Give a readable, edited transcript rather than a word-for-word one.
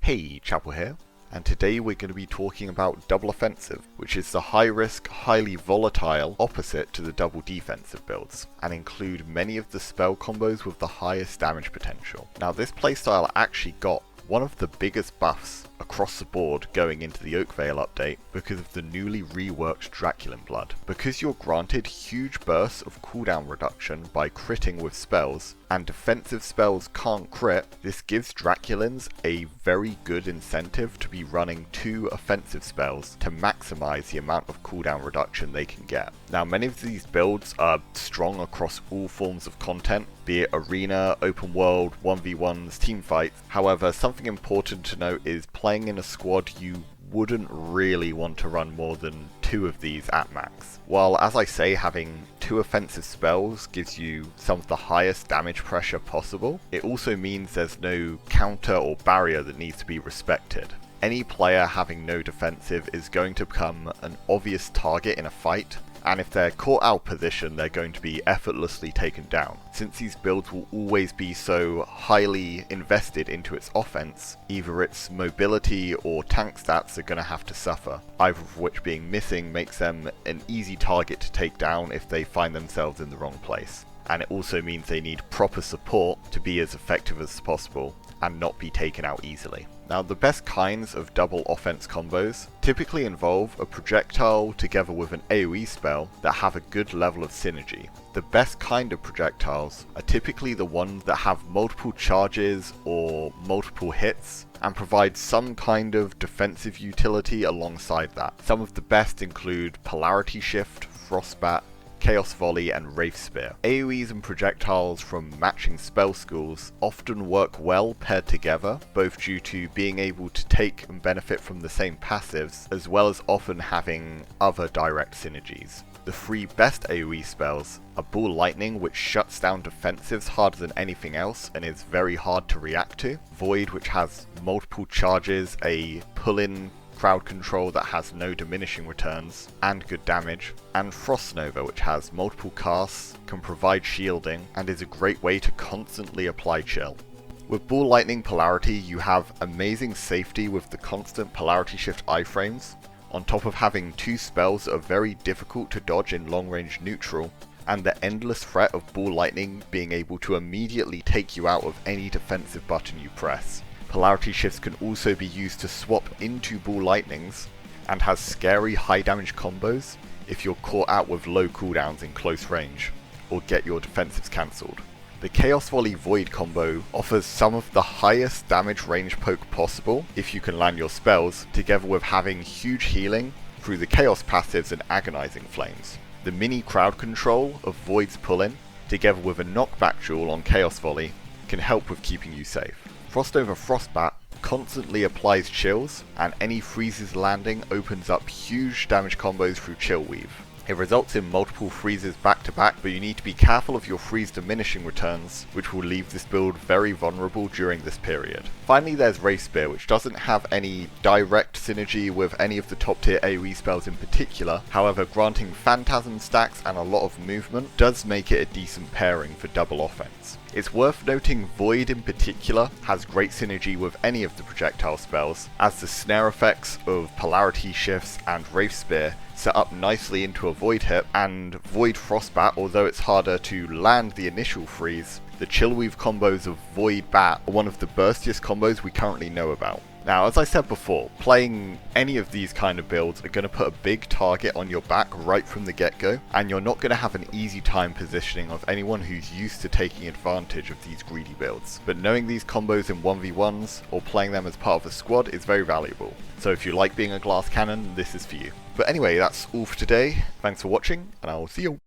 Hey, Chapel here, and today we're going to be talking about double offensive, which is the high risk, highly volatile opposite to the double defensive builds, and include many of the spell combos with the highest damage potential. Now this playstyle actually got one of the biggest buffs across the board going into the Oakvale update because of the newly reworked Draculan Blood. Because you're granted huge bursts of cooldown reduction by critting with spells, and defensive spells can't crit, this gives Draculans a very good incentive to be running 2 offensive spells to maximize the amount of cooldown reduction they can get. Now many of these builds are strong across all forms of content, be it arena, open world, 1v1s, team fights. However, something important to note is playing in a squad, you wouldn't really want to run more than 2 of these at max. While, as I say, having 2 offensive spells gives you some of the highest damage pressure possible, it also means there's no counter or barrier that needs to be respected. Any player having no defensive is going to become an obvious target in a fight, and if they're caught out of position, they're going to be effortlessly taken down. Since these builds will always be so highly invested into its offense, either its mobility or tank stats are going to have to suffer, either of which being missing makes them an easy target to take down if they find themselves in the wrong place. And it also means they need proper support to be as effective as possible and not be taken out easily. Now the best kinds of double offense combos typically involve a projectile together with an AoE spell that have a good level of synergy. The best kind of projectiles are typically the ones that have multiple charges or multiple hits and provide some kind of defensive utility alongside that. Some of the best include Polarity Shift, Frostbat, Chaos Volley and Wraith Spear. AoEs and projectiles from matching spell schools often work well paired together, both due to being able to take and benefit from the same passives, as well as often having other direct synergies. The 3 best AoE spells are Ball Lightning, which shuts down defensives harder than anything else and is very hard to react to, Void, which has multiple charges, a pull-in crowd control that has no diminishing returns and good damage, and Frost Nova, which has multiple casts, can provide shielding, and is a great way to constantly apply chill. With Ball Lightning Polarity, you have amazing safety with the constant Polarity Shift iframes, on top of having 2 spells that are very difficult to dodge in long range neutral, and the endless threat of Ball Lightning being able to immediately take you out of any defensive button you press. Polarity Shifts can also be used to swap into Ball Lightnings, and has scary high damage combos if you're caught out with low cooldowns in close range, or get your defensives cancelled. The Chaos Volley Void combo offers some of the highest damage range poke possible if you can land your spells, together with having huge healing through the Chaos passives and Agonizing Flames. The mini crowd control of Void's pull-in, together with a knockback duel on Chaos Volley, can help with keeping you safe. Frost over Frostbat constantly applies chills, and any freezes landing opens up huge damage combos through Chill Weave. It results in multiple freezes back to back, but you need to be careful of your freeze diminishing returns, which will leave this build very vulnerable during this period. Finally there's Wraith Spear, which doesn't have any direct synergy with any of the top tier AoE spells in particular, however granting Phantasm stacks and a lot of movement does make it a decent pairing for double offense. It's worth noting Void in particular has great synergy with any of the projectile spells, as the snare effects of Polarity Shifts and Wraith Spear set up nicely into a Void hit, and Void Frostbat, although it's harder to land the initial freeze, the Chill Weave combos of Void Bat are one of the burstiest combos we currently know about. Now, as I said before, playing any of these kind of builds are going to put a big target on your back right from the get-go, and you're not going to have an easy time positioning of anyone who's used to taking advantage of these greedy builds. But knowing these combos in 1v1s or playing them as part of a squad is very valuable. So if you like being a glass cannon, this is for you. But anyway, that's all for today. Thanks for watching, and I'll see you.